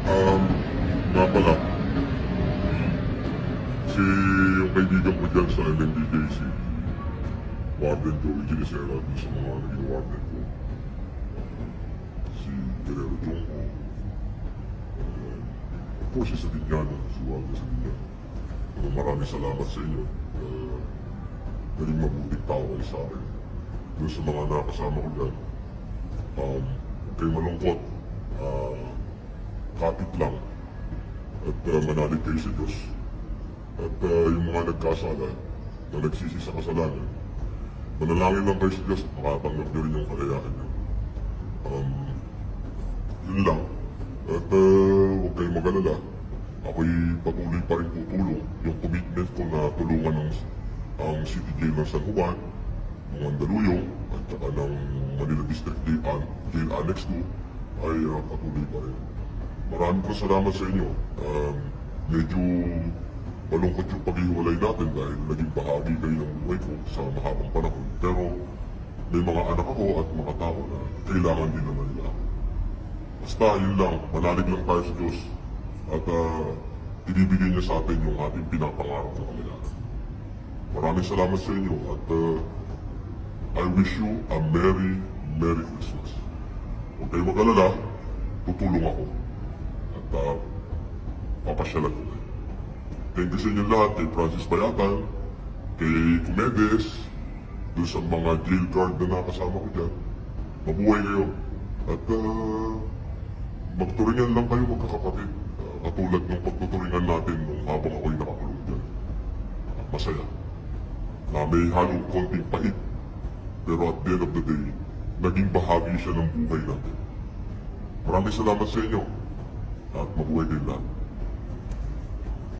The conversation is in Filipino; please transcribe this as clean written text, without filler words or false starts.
Um, nga pala, si yung kaibigan ko dyan sa LMDJC, Warden Joey Ginesera, dun sa mga naging warden ko. Si Guerrero Jungko, of course, si Sabinyano, si Waldo Sabinyano. Maraming salamat sa inyo. Naging mabuting tao kayo sa akin. Doon sa mga nakasama ko dyan, huwag kayong malungkot. Kapit lang. At manalig kayo sa Diyos. At yung mga nagkasala na nagsisi sa kasalanan, manalangin lang kayo sa Diyos at makatanggap nyo rin yung kalayahan nyo. Yun lang. At huwag kayong mag-alala. Ako'y patuloy pa rin tutulong. Yung commitment ko na tulungan ang City Jail ng San Juan, ng Mandaluyong, at saka ng Manila District Jail Annex 2 ay patuloy pa rin. Maraming salamat sa inyo. Medyo malungkot yung paghiwalay natin dahil naging bahagi kayo ng buhay ko sa mahabang panahon. Pero may mga anak ako at mga tao na kailangan din naman nila ako. Basta yun lang, manalig lang tayo sa Diyos at ibibigay niya sa atin yung ating pinapangarap na kailangan. Maraming salamat sa inyo at I wish you a Merry Christmas. Huwag kayo mag-alala, tutulong ako at papasyalan ko kayo. Thank you sa inyo lahat, kay Francis Bayatan, kay Kumedes, doon sa mga jail guard na nakasama ko dyan. Mabuhay kayo at magturingan lang kayo magkakapatid. Katulad ng pagtuturingan natin nung habang ako'y nakakulong dyan. Masaya. Na may halong konting pait. Pero at the end of the day, naging bahagi siya ng buhay natin. Maraming salamat sa inyo. At mabuhay kayo lahat.